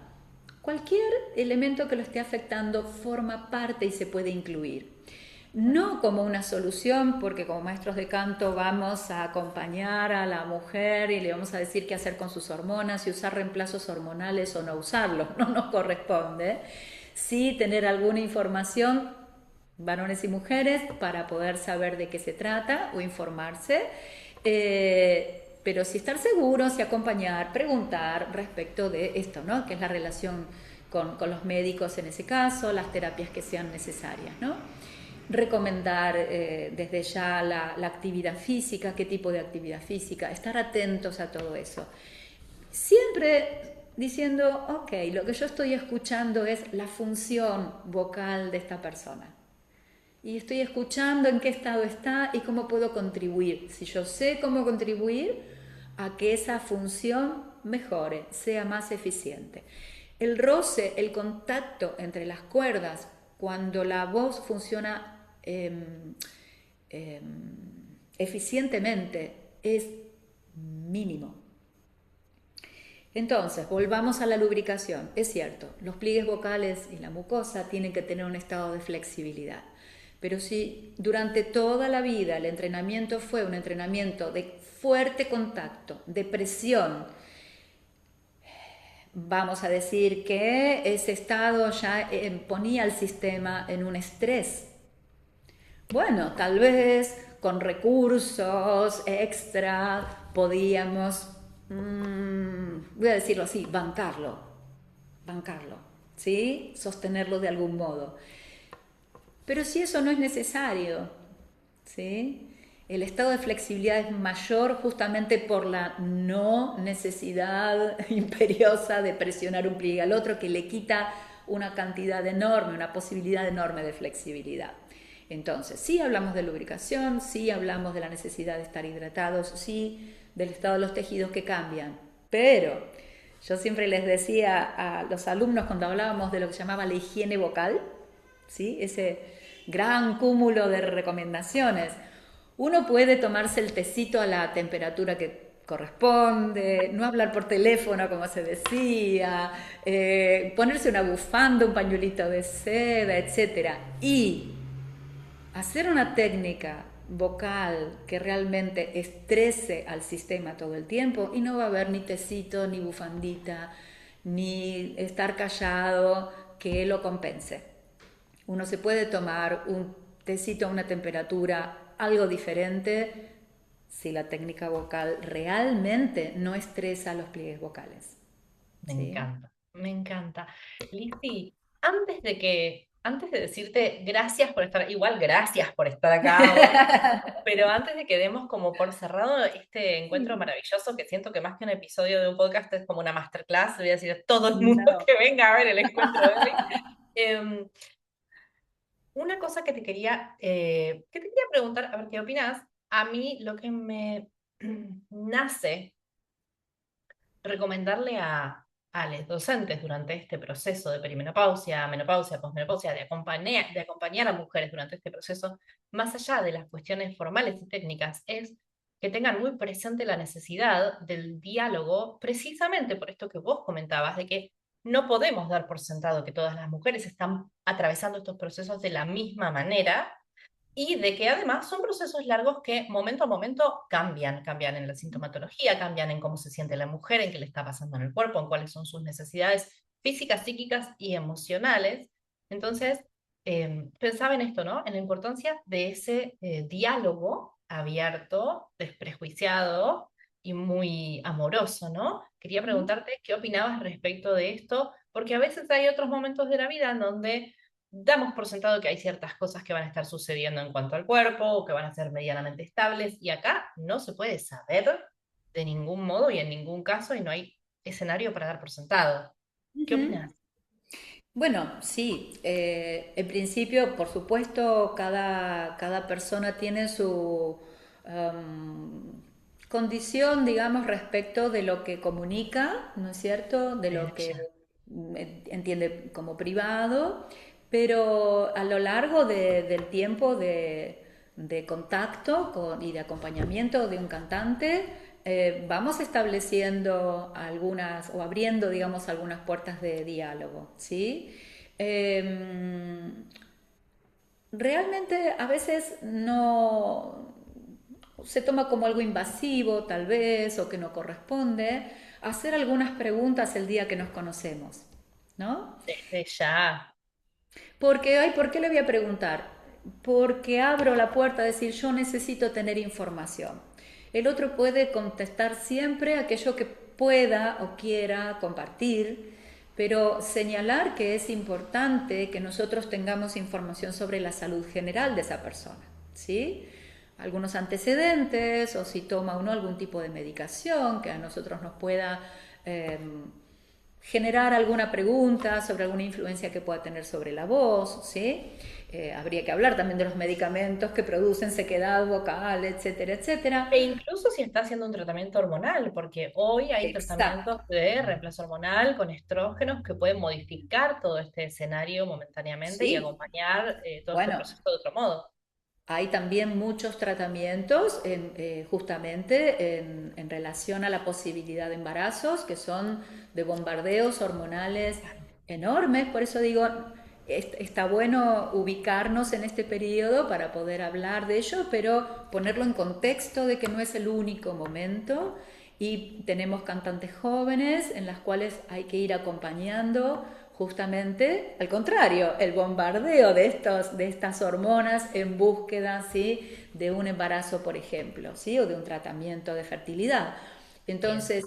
cualquier elemento que lo esté afectando forma parte y se puede incluir. No como una solución, porque como maestros de canto vamos a acompañar a la mujer y le vamos a decir qué hacer con sus hormonas y usar reemplazos hormonales o no usarlos, no nos corresponde. Sí tener alguna información, varones y mujeres, para poder saber de qué se trata o informarse. Pero sí estar seguros y acompañar, preguntar respecto de esto, ¿no? Que es la relación con los médicos en ese caso, las terapias que sean necesarias, ¿no? Recomendar desde ya la actividad física, qué tipo de actividad física, estar atentos a todo eso. Siempre diciendo, ok, lo que yo estoy escuchando es la función vocal de esta persona. Y estoy escuchando en qué estado está y cómo puedo contribuir. Si yo sé cómo contribuir a que esa función mejore, sea más eficiente. El roce, el contacto entre las cuerdas, cuando la voz funciona eh, eficientemente, es mínimo. Entonces, volvamos a la lubricación. Es cierto, los pliegues vocales y la mucosa tienen que tener un estado de flexibilidad. Pero si durante toda la vida el entrenamiento fue un entrenamiento de fuerte contacto, de presión, vamos a decir que ese estado ya ponía al sistema en un estrés. Bueno, tal vez con recursos extra podíamos, voy a decirlo así, bancarlo, ¿sí? Sostenerlo de algún modo. Pero si eso no es necesario, ¿sí? El estado de flexibilidad es mayor justamente por la no necesidad imperiosa de presionar un pliegue al otro que le quita una cantidad enorme, una posibilidad enorme de flexibilidad. Entonces, sí hablamos de lubricación, sí hablamos de la necesidad de estar hidratados, sí del estado de los tejidos que cambian, pero yo siempre les decía a los alumnos cuando hablábamos de lo que se llamaba la higiene vocal, ¿sí? Ese gran cúmulo de recomendaciones. Uno puede tomarse el tecito a la temperatura que corresponde, no hablar por teléfono como se decía, ponerse una bufanda, un pañuelito de seda, etcétera, y hacer una técnica vocal que realmente estrese al sistema todo el tiempo y no va a haber ni tecito, ni bufandita, ni estar callado que lo compense. Uno se puede tomar un tecito a una temperatura algo diferente si la técnica vocal realmente no estresa los pliegues vocales. Me ¿Sí? encanta, me encanta. Lizzy, antes de decirte gracias por estar, igual gracias por estar acá hoy, pero antes de que demos como por cerrado este encuentro maravilloso, que siento que más que un episodio de un podcast es como una masterclass, le voy a decir a todo el mundo No. que venga a ver el encuentro de hoy. Em, una cosa que te quería preguntar, a ver qué opinas. A mí lo que me nace recomendarle a los docentes durante este proceso de perimenopausia, menopausia, posmenopausia, de acompañar a mujeres durante este proceso, más allá de las cuestiones formales y técnicas, es que tengan muy presente la necesidad del diálogo, precisamente por esto que vos comentabas, de que no podemos dar por sentado que todas las mujeres están atravesando estos procesos de la misma manera y de que además son procesos largos que momento a momento cambian en la sintomatología, cambian en cómo se siente la mujer, en qué le está pasando en el cuerpo, en cuáles son sus necesidades físicas, psíquicas y emocionales. Entonces, pensaba en esto, ¿no? En la importancia de ese diálogo abierto, desprejuiciado y muy amoroso, ¿no? Quería preguntarte qué opinabas respecto de esto, porque a veces hay otros momentos de la vida en donde damos por sentado que hay ciertas cosas que van a estar sucediendo en cuanto al cuerpo o que van a ser medianamente estables y acá no se puede saber de ningún modo y en ningún caso y no hay escenario para dar por sentado. ¿Qué Ujú. opinas? Bueno, sí, en principio, por supuesto, cada persona tiene su condición, digamos, respecto de lo que comunica, ¿no es cierto? De lo que Ya. entiende como privado, pero a lo largo del tiempo de contacto y de acompañamiento de un cantante, vamos estableciendo algunas o abriendo, digamos, algunas puertas de diálogo, ¿sí? Eh, Realmente a veces no se toma como algo invasivo, tal vez, o que no corresponde, hacer algunas preguntas el día que nos conocemos, ¿no? Desde ya. Porque, ay, ¿por qué le voy a preguntar? Porque abro la puerta a decir, yo necesito tener información. El otro puede contestar siempre aquello que pueda o quiera compartir, pero señalar que es importante que nosotros tengamos información sobre la salud general de esa persona, ¿sí? Algunos antecedentes o si toma uno algún tipo de medicación que a nosotros nos pueda eh, generar alguna pregunta sobre alguna influencia que pueda tener sobre la voz, ¿sí? Habría que hablar también de los medicamentos que producen sequedad vocal, etcétera, etcétera. E incluso si está haciendo un tratamiento hormonal, porque hoy hay Exacto. tratamientos de reemplazo hormonal con estrógenos que pueden modificar todo este escenario momentáneamente y Sí. acompañar todo este Bueno, proceso de otro modo. hay también muchos tratamientos justamente en relación a la posibilidad de embarazos que son de bombardeos hormonales enormes. Por eso digo, está bueno ubicarnos en este periodo para poder hablar de ello, pero ponerlo en contexto de que no es el único momento y tenemos cantantes jóvenes en las cuales hay que ir acompañando justamente al contrario, el bombardeo de estas hormonas en búsqueda, ¿sí?, de un embarazo, por ejemplo, ¿sí?, o de un tratamiento de fertilidad. Bien. Entonces,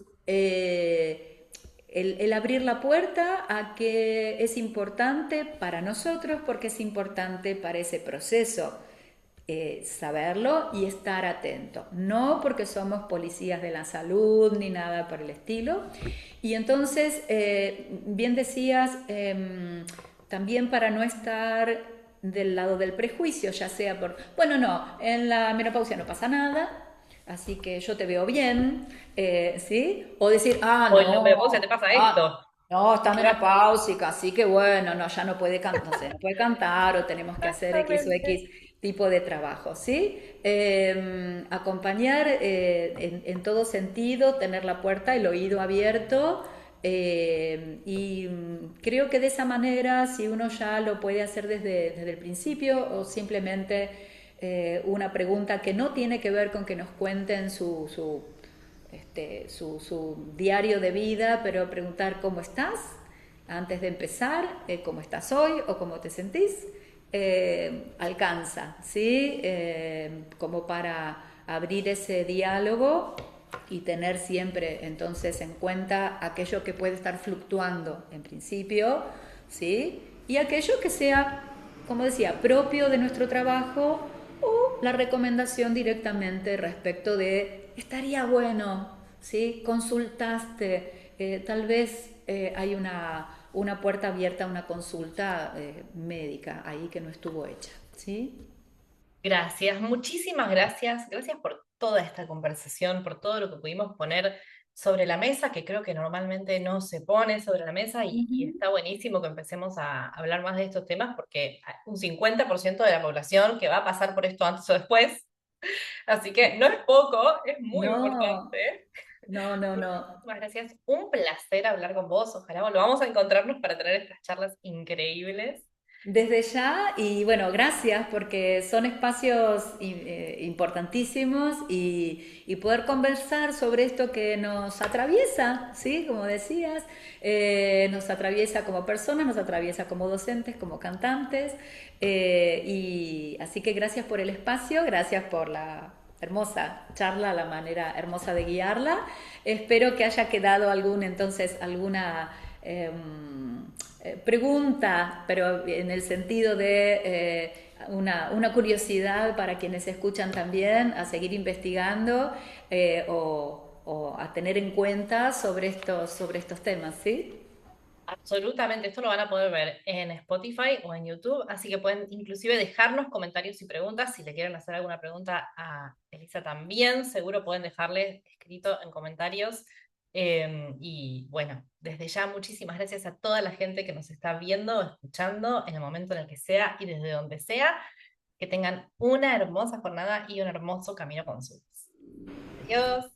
el abrir la puerta a que es importante para nosotros porque es importante para ese proceso. Saberlo y estar atento, no porque somos policías de la salud ni nada por el estilo. Y entonces, bien decías, también para no estar del lado del prejuicio, ya sea por, bueno, no, en la menopausia no pasa nada, así que yo te veo bien, ¿sí? O decir, ah, O en la no, menopausia te pasa ah, esto. No, está menopáusica, así que bueno, no, ya no puede cantar, no sé, no puede cantar o tenemos que hacer X o Exactamente. X tipo de trabajo, ¿sí? Acompañar en todo sentido, tener la puerta, el oído abierto y creo que de esa manera, si uno ya lo puede hacer desde el principio o simplemente una pregunta que no tiene que ver con que nos cuenten su diario de vida, pero preguntar cómo estás antes de empezar, cómo estás hoy o cómo te sentís, alcanza, ¿sí? Como para abrir ese diálogo y tener siempre entonces en cuenta aquello que puede estar fluctuando en principio, ¿sí? Y aquello que sea, como decía, propio de nuestro trabajo o la recomendación directamente respecto de estaría bueno, ¿sí? Consultaste, tal vez hay una puerta abierta a una consulta médica ahí que no estuvo hecha, ¿sí? Gracias, muchísimas gracias. Gracias por toda esta conversación, por todo lo que pudimos poner sobre la mesa, que creo que normalmente no se pone sobre la mesa y Ujú. está buenísimo que empecemos a hablar más de estos temas porque hay un 50% de la población que va a pasar por esto antes o después, así que no es poco, es muy No, importante. no, no, no. Muchísimas gracias, un placer hablar con vos. Ojalá volvamos a encontrarnos para tener estas charlas increíbles. Desde ya, y bueno, gracias porque son espacios importantísimos y poder conversar sobre esto que nos atraviesa, ¿sí? Como decías, nos atraviesa como personas, nos atraviesa como docentes, como cantantes, y así que gracias por el espacio, gracias por la hermosa charla, la manera hermosa de guiarla. Espero que haya quedado alguna pregunta, pero en el sentido de una curiosidad para quienes escuchan también, a seguir investigando o a tener en cuenta sobre estos temas, ¿sí? Absolutamente, esto lo van a poder ver en Spotify o en YouTube, así que pueden inclusive dejarnos comentarios y preguntas. Si le quieren hacer alguna pregunta a Elisa también, seguro pueden dejarle escrito en comentarios. Y bueno, desde ya muchísimas gracias a toda la gente que nos está viendo, escuchando, en el momento en el que sea y desde donde sea. Que tengan una hermosa jornada y un hermoso camino con sus. Adiós.